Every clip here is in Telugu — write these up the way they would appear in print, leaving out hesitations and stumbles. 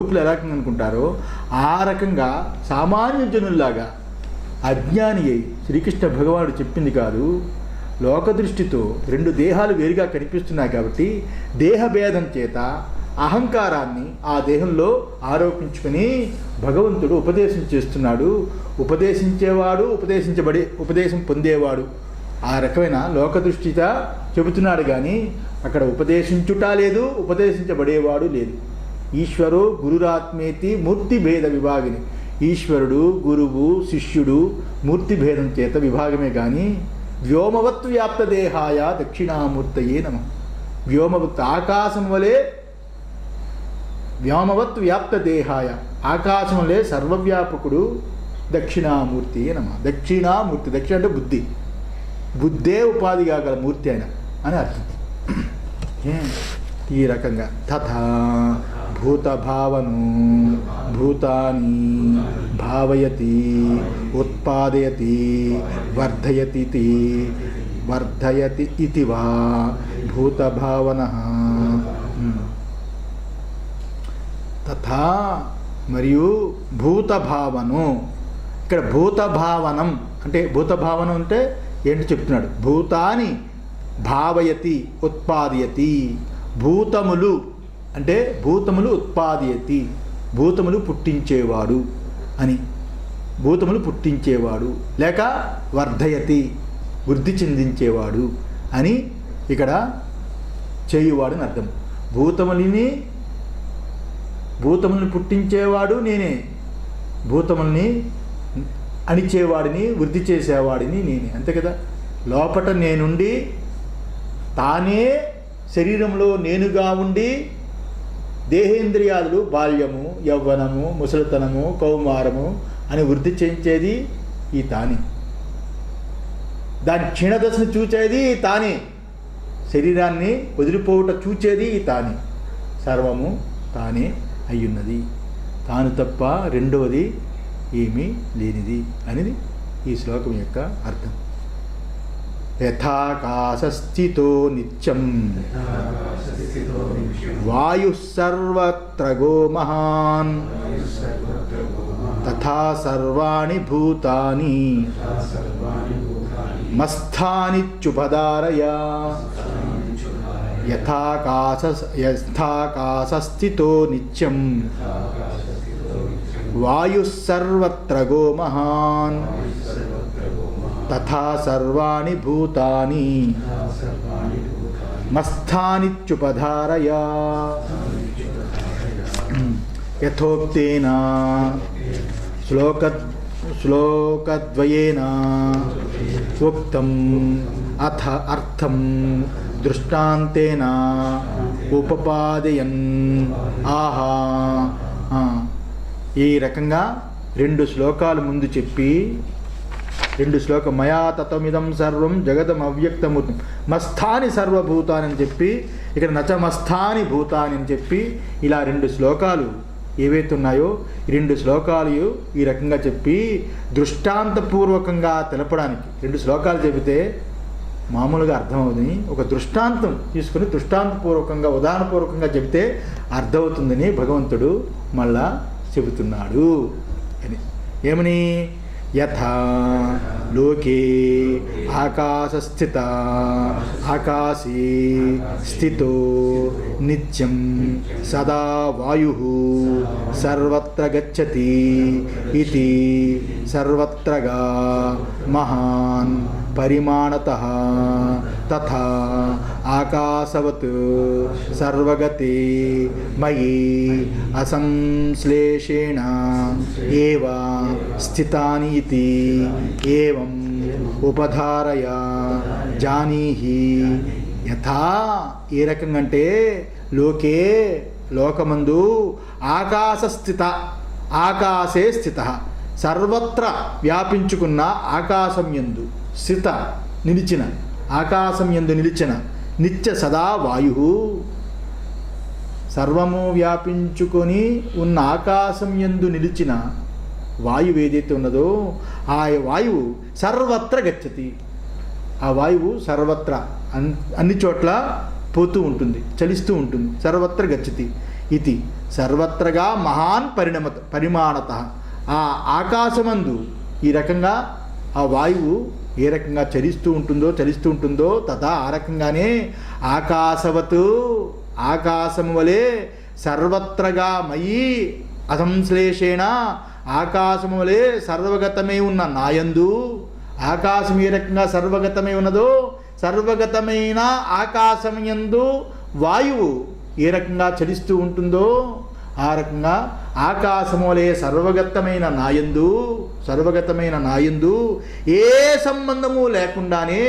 గ్రూపులు ఎలా అనుకుంటారో ఆ రకంగా సామాన్య జనుల్లాగా అజ్ఞాని అయి శ్రీకృష్ణ భగవానుడు చెప్పింది కాదు. లోకదృష్టితో రెండు దేహాలు వేరుగా కనిపిస్తున్నాయి కాబట్టి దేహభేదం చేత అహంకారాన్ని ఆ దేహంలో ఆరోపించుకుని భగవంతుడు ఉపదేశం చేస్తున్నాడు. ఉపదేశించేవాడు ఉపదేశం పొందేవాడు ఆ రకమైన లోకదృష్టిగా చెబుతున్నాడు. కానీ అక్కడ ఉపదేశించుట లేదు, ఉపదేశించబడేవాడు లేదు. ఈశ్వరో గురురాత్మేతి మూర్తిభేద విభాగిని. ఈశ్వరుడు గురువు శిష్యుడు మూర్తిభేదం చేత విభాగమే కానీ వ్యోమవత్ వ్యాప్త దేహాయ దక్షిణామూర్తయే నమః. వ్యోమవత్ ఆకాశం వలె వ్యోమవత్ వ్యాప్త దేహాయ ఆకాశం వలె సర్వవ్యాపకుడు దక్షిణామూర్తియే నమః. దక్షిణామూర్తి, దక్షిణ అంటే బుద్ధి, బుద్ధే ఉపాధి కాగల మూర్తి ఆయన అని అర్థం. ఈ రకంగా తథా భూతభావను భూతాని భావయతి ఉత్పాదయతి వర్ధయతి ఇతి వా భూతభావనః. తథా మరియు భూతభావను, ఇక్కడ భూతభావనం అంటే భూతభావనం అంటే ఏంటి చెప్తున్నాడు. భూతాని భావయతి ఉత్పాదయతి, భూతములు అంటే భూతములు ఉత్పాదయతి, భూతములు పుట్టించేవాడు అని, భూతములు పుట్టించేవాడు లేక వర్ధయతి వృద్ధి చెందించేవాడు అని ఇక్కడ చేయువాడు అని అర్థం. భూతములని పుట్టించేవాడు నేనే, భూతముల్ని అణిచేవాడిని వృద్ధి చేసేవాడిని నేనే, అంతే కదా. లోపట నేనుండి తానే శరీరంలో నేనుగా ఉండి దేహేంద్రియాలు బాల్యము యవ్వనము ముసలితనము కౌమారము అని వృద్ధి చేయించేది ఈ తానే. దాని క్షీణదశను చూచేది ఈ తానే, శరీరాన్ని వదిలిపోవుట చూచేది ఈ తానే. సర్వము తానే అయ్యున్నది, తాను తప్ప రెండవది ఏమీ లేనిది అనేది ఈ శ్లోకం యొక్క అర్థం. యథాకాశస్థితో నిత్యం వాయుః సర్వత్రగో మహాన్ తథా సర్వాణి భూతాని మస్థానిచ్చుపధారయ. యథాకాశస్థితో నిత్యం వాయుః సర్వత్రగో మహాన్ తథా సర్వాణి భూతాని మస్థానిచ్చుపధారయ. యథోక్తేన శ్లోకద్వయేన ఉక్తం అథ అర్థం దృష్టాంతేన ఉపపాదయన్ ఆహా. ఈ రకంగా రెండు శ్లోకాలు ముందు చెప్పి, రెండు శ్లోకం మయా తత్వమిదం సర్వం జగదం అవ్యక్తమూర్తం మస్థాని సర్వభూతాని అని చెప్పి, ఇక్కడ నచమస్థాని భూతాని అని చెప్పి, ఇలా రెండు శ్లోకాలు ఏవైతే ఉన్నాయో ఈ రెండు శ్లోకాలు ఈ రకంగా చెప్పి దృష్టాంతపూర్వకంగా తెలపడానికి, రెండు శ్లోకాలు చెబితే మామూలుగా అర్థమవుతుంది, ఒక దృష్టాంతం తీసుకుని దృష్టాంతపూర్వకంగా ఉదాహరణపూర్వకంగా చెబితే అర్థమవుతుందని భగవంతుడు మళ్ళా చెబుతున్నాడు అని. ఏమని? యథా లోకే ఆకాశే స్థితో నిత్యం సదా వాయుః సర్వత్ర గచ్చతి ఇతి సర్వత్రగా మహాన్ పరిమాణతః తథా ఆకాశవత్ సర్వగతే మయి అసంశ్లేషేణ ఏవ స్థితాని ఇతి ఏవం ఉపధారయ జానీహి. యథా ఏ రకంగా అంటే లోకే లోకమందు ఆకాశే స్థిత సర్వత్ర వ్యాపించుకున్న ఆకాశం యందు స్థిత నిలిచిన, ఆకాశం యందు నిలిచిన నిత్య సదా వాయు, సర్వము వ్యాపించుకొని ఉన్న ఆకాశం యందు నిలిచిన వాయువు ఏదైతే ఉన్నదో ఆ వాయువు సర్వత్ర గచ్చతి. ఆ వాయువు సర్వత్ర అన్ని చోట్ల పోతూ ఉంటుంది, చలిస్తూ ఉంటుంది. సర్వత్ర గచ్చతి ఇది సర్వత్రగా మహాన్ పరిమాణత. ఆ ఆకాశమందు ఈ రకంగా ఆ వాయువు ఏ రకంగా చలిస్తూ ఉంటుందో తథా ఆ రకంగానే ఆకాశవత్ ఆకాశము వలె సర్వత్రగా మయి అసంశ్లేషేణ ఆకాశము వలె సర్వగతమై ఉన్న నాయందు, ఆకాశం ఏ రకంగా సర్వగతమై ఉన్నదో సర్వగతమైన ఆకాశం యందు వాయువు ఏ రకంగా చలిస్తూ ఉంటుందో ఆ రకంగా ఆకాశములే సర్వగతమైన నాయందు ఏ సంబంధము లేకుండానే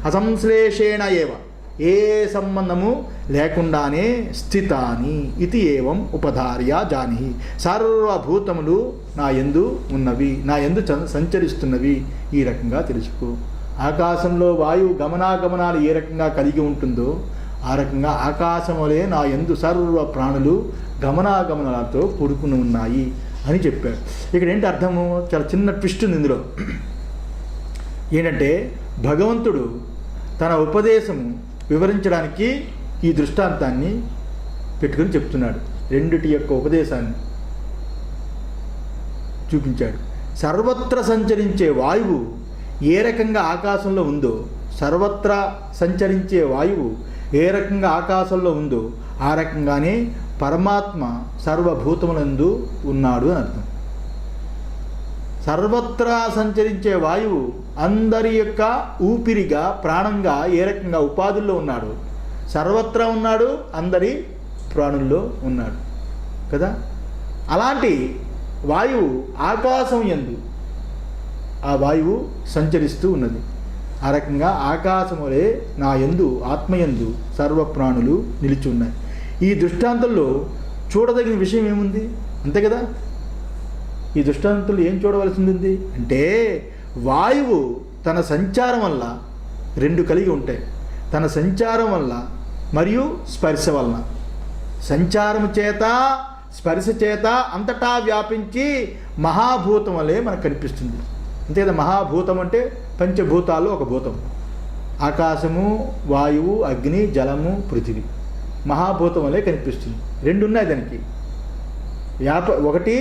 అసంశ్లేషేణ ఏవ ఏ సంబంధము లేకుండానే స్థితాని ఇది ఏవం ఉపధార్య జానిహి. సర్వభూతములు నా యందు ఉన్నవి, నా యందు సంచరిస్తున్నవి, ఈ రకంగా తెలుసుకో. ఆకాశంలో వాయువు గమనాగమనాలు ఏ రకంగా కలిగి ఉంటుందో ఆ రకంగా ఆకాశములే నా యందు సర్వ ప్రాణులు గమనాగమనాలతో కూడుకుని ఉన్నాయి అని చెప్పాడు. ఇక్కడ ఏంటి అర్థము? చాలా చిన్న ట్విస్ట్ ఉంది ఇందులో. ఏంటంటే భగవంతుడు తన ఉపదేశము వివరించడానికి ఈ దృష్టాంతాన్ని పెట్టుకుని చెప్తున్నాడు. రెండిటి యొక్క ఉపదేశాన్ని చూపించాడు. సర్వత్ర సంచరించే వాయువు ఏ రకంగా ఆకాశంలో ఉందో, సర్వత్రా సంచరించే వాయువు ఏ రకంగా ఆకాశంలో ఉందో ఆ రకంగానే పరమాత్మ సర్వభూతములందు ఉన్నాడు అని అర్థం. సర్వత్రా సంచరించే వాయువు అందరి యొక్క ఊపిరిగా ప్రాణంగా ఏ రకంగా ఉపాధుల్లో ఉన్నాడు, సర్వత్రా ఉన్నాడు, అందరి ప్రాణుల్లో ఉన్నాడు కదా. అలాంటి వాయువు ఆకాశం యందు ఆ వాయువు సంచరిస్తూ ఉన్నది. ఆ రకంగా ఆకాశములే నా యందు ఆత్మయందు సర్వప్రాణులు నిలిచి ఉన్నాయి. ఈ దృష్టాంతంలో చూడదగిన విషయం ఏముంది? అంతే కదా. ఈ దృష్టాంతంలో ఏం చూడవలసింది అంటే వాయువు తన సంచారం వల్ల రెండు కలిగి ఉంటాయి. తన సంచారం వల్ల మరియు స్పర్శ వలన. సంచారం చేత స్పర్శ చేత అంతటా వ్యాపించి మహాభూతం వలె మనకు కనిపిస్తుంది. అంతే కదా. మహాభూతం అంటే పంచభూతాల్లో ఒక భూతం. ఆకాశము, వాయువు, అగ్ని, జలము, పృథివీ మహాభూతం వలె కనిపిస్తుంది. రెండు ఉన్నాయి దానికి. ఒకటి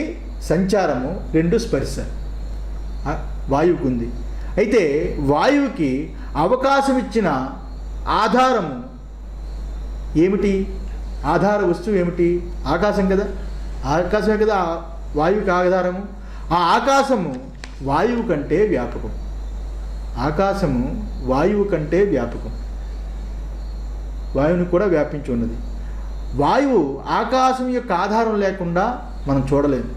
సంచారము, రెండు స్పర్శ వాయువుకు ఉంది. అయితే వాయువుకి అవకాశం ఇచ్చిన ఆధారము ఏమిటి? ఆధార వస్తువు ఏమిటి? ఆకాశం కదా. ఆకాశమే కదా వాయువుకి ఆధారము. ఆ ఆకాశము వాయువు కంటే వ్యాపకం. ఆకాశము వాయువు కంటే వ్యాపకం. వాయువుని కూడా వ్యాపించి ఉన్నది. వాయువు ఆకాశం యొక్క ఆధారం లేకుండా మనం చూడలేము,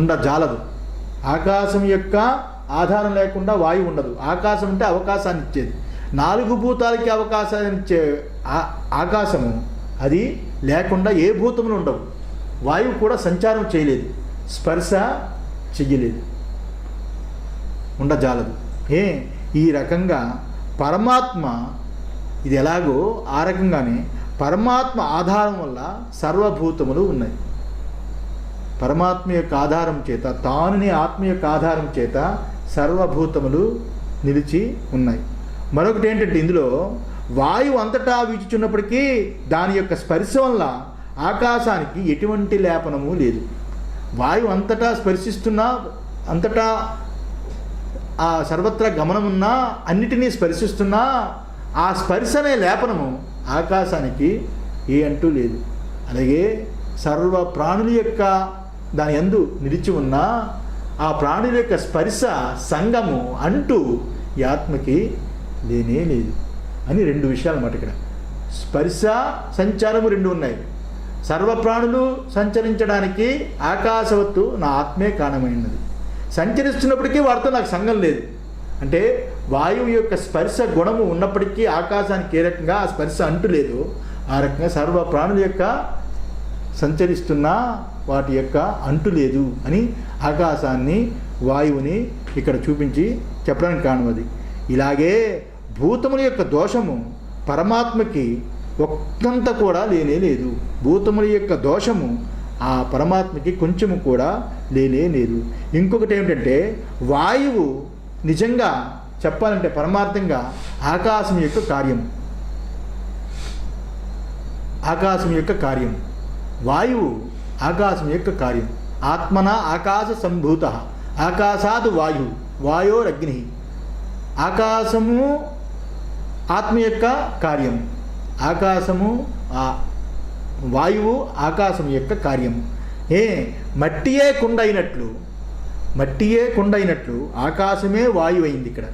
ఉండజాలదు. ఆకాశం యొక్క ఆధారం లేకుండా వాయువు ఉండదు. ఆకాశం అంటే అవకాశాన్ని ఇచ్చేది. 4 భూతాలకి అవకాశాన్ని ఇచ్చే ఆకాశము అది లేకుండా ఏ భూతములు ఉండవు. వాయువు కూడా సంచారం చేయలేదు, స్పర్శ చెయ్యలేదు, ఉండజాలదు. ఈ రకంగా పరమాత్మ ఇది ఎలాగో ఆ రకంగానే పరమాత్మ ఆధారం వల్ల సర్వభూతములు ఉన్నాయి. పరమాత్మ యొక్క ఆధారం చేత, తానుని ఆత్మ యొక్క ఆధారం చేత సర్వభూతములు నిలిచి ఉన్నాయి. మరొకటి ఏంటంటే ఇందులో వాయువు అంతటా వీచుచున్నప్పటికీ దాని యొక్క స్పర్శ వల్ల ఆకాశానికి ఎటువంటి లేపనము లేదు. వాయువు అంతటా స్పర్శిస్తున్నా, అంతటా ఆ సర్వత్రా గమనమున్నా, అన్నిటినీ స్పర్శిస్తున్నా ఆ స్పర్శ అనే లేపనము ఆకాశానికి ఏ అంటూ లేదు. అలాగే సర్వ ప్రాణుల యొక్క దాని యందు నిలిచి ఉన్న ఆ ప్రాణుల యొక్క స్పర్శ సంగము అంటూ ఈ ఆత్మకి లేనే లేదు అని 2 విషయాలు అన్నమాట. ఇక్కడ స్పర్శ సంచారము 2 ఉన్నాయి. సర్వప్రాణులు సంచరించడానికి ఆకాశవత్తు నా ఆత్మే కారణమైనది. సంచరిస్తున్నప్పటికీ వారితో నాకు సంఘం లేదు. అంటే వాయువు యొక్క స్పర్శ గుణము ఉన్నప్పటికీ ఆకాశానికి ఏ రకంగా ఆ స్పర్శ అంటు లేదు, ఆ రకంగా సర్వ ప్రాణుల యొక్క సంచరిస్తున్నా వాటి యొక్క అంటు లేదు అని ఆకాశాన్ని, వాయువుని ఇక్కడ చూపించి చెప్పడానికి కారణం అది. ఇలాగే భూతముల యొక్క దోషము పరమాత్మకి ఒక్కంత కూడా లేనే లేదు. భూతముల యొక్క దోషము ఆ పరమాత్మకి కొంచెము కూడా లేనే లేదు. ఇంకొకటి ఏమిటంటే వాయువు నిజంగా చెప్పాలంటే పరమార్థంగా ఆకాశం యొక్క కార్యం. ఆకాశం యొక్క కార్యం, వాయువు ఆకాశం యొక్క కార్యం. ఆత్మన ఆకాశ సంభూత, ఆకాశాత్ వాయువు, వాయోరగ్ని. ఆకాశము ఆత్మ యొక్క కార్యం, ఆకాశము వాయువు ఆకాశం యొక్క కార్యము. మట్టియే కుండ అయినట్లు, మట్టియే కుండ అయినట్లు ఆకాశమే వాయువు అయింది. ఇక్కడ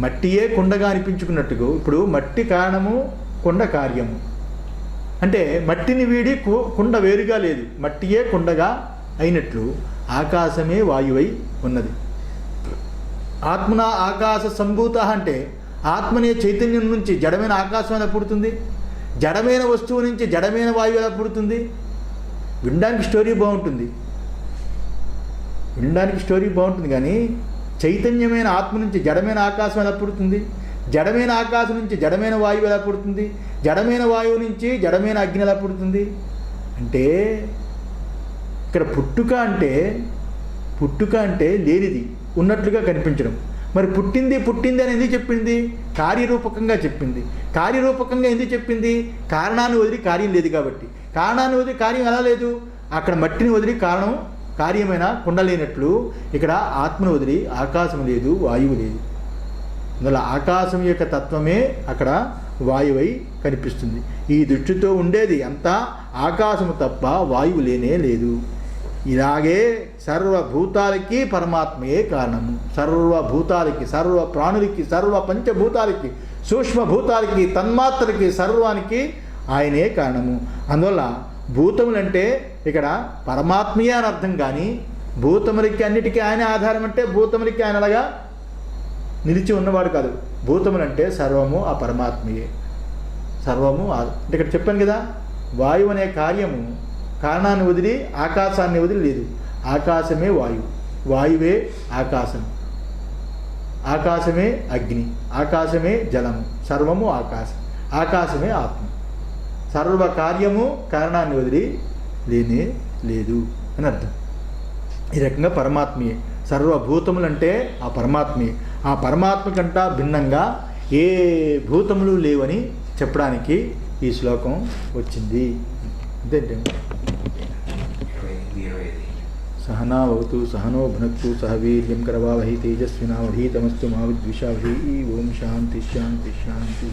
మట్టియే కుండగా అనిపించుకున్నట్టుగా ఇప్పుడు మట్టి కారణము, కుండ కార్యము. అంటే మట్టిని వీడి కుండ వేరుగా లేదు, మట్టియే కుండగా అయినట్లు ఆకాశమే వాయువై ఉన్నది. ఆత్మన ఆకాశ సంభూత అంటే ఆత్మనే చైతన్యం నుంచి జడమైన ఆకాశం ఎలా పుడుతుంది? జడమైన వస్తువు నుంచి జడమైన వాయువు ఎలా పుడుతుంది? వినడానికి స్టోరీ బాగుంటుంది, వినడానికి స్టోరీ బాగుంటుంది, కానీ చైతన్యమైన ఆత్మ నుంచి జడమైన ఆకాశం ఎలా పుడుతుంది? జడమైన ఆకాశం నుంచి జడమైన వాయువు ఎలా పుడుతుంది? జడమైన వాయువు నుంచి జడమైన అగ్ని ఎలా పుడుతుంది? అంటే ఇక్కడ పుట్టుక అంటే లేనిది ఉన్నట్లుగా కనిపించడం. మరి పుట్టింది అని ఎందుకు చెప్పింది? కార్యరూపకంగా చెప్పింది. కార్యరూపకంగా ఎందుకు చెప్పింది? కారణాన్ని వదిలి కార్యం లేదు కాబట్టి. కారణాన్ని వదిలి కార్యం ఎలా లేదు? అక్కడ మట్టిని వదిలి కార్యమైన కుండ లేనట్లు ఇక్కడ ఆత్మను వదిలి ఆకాశం లేదు, వాయువు లేదు. అందువల్ల ఆకాశం యొక్క తత్వమే అక్కడ వాయువై కనిపిస్తుంది. ఈ దృష్టితో ఉండేది అంతా ఆకాశము తప్ప వాయువు లేనే లేదు. ఇలాగే సర్వభూతాలకి పరమాత్మయే కారణము. సర్వభూతాలకి, సర్వ ప్రాణులకి, సర్వ పంచభూతాలకి, సూక్ష్మభూతాలకి, తన్మాత్రలకి, సర్వానికి ఆయనే కారణము. అందువల్ల భూతములంటే ఇక్కడ పరమాత్మయే అని అర్థం. కానీ భూతములకి అన్నిటికీ ఆయన ఆధారం అంటే భూతములకి ఆయన అలాగా నిలిచి ఉన్నవాడు కాదు. భూతములంటే సర్వము ఆ పరమాత్మయే. సర్వము అంటే ఇక్కడ చెప్పాను కదా, వాయువు అనే కార్యము కారణాన్ని వదిలి ఆకాశాన్ని వదిలి లేదు. ఆకాశమే వాయువు, వాయువే ఆకాశం, ఆకాశమే అగ్ని, ఆకాశమే జలము, సర్వము ఆకాశం, ఆకాశమే ఆత్మ. సర్వ కార్యము కారణాన్ని వదిలి లేనే లేదు అని అర్థం. ఈ రకంగా పరమాత్మయే. సర్వభూతములంటే ఆ పరమాత్మయే. ఆ పరమాత్మ కంటా భిన్నంగా ఏ భూతములు లేవని చెప్పడానికి ఈ శ్లోకం వచ్చింది. అంతే. సహనావతు సహనో భునక్తు సహ వీర్యం కరవావహై తేజస్వినావధీతమస్తు మా విద్విషావహై. ఓం శాంతి శాంతి శాంతి.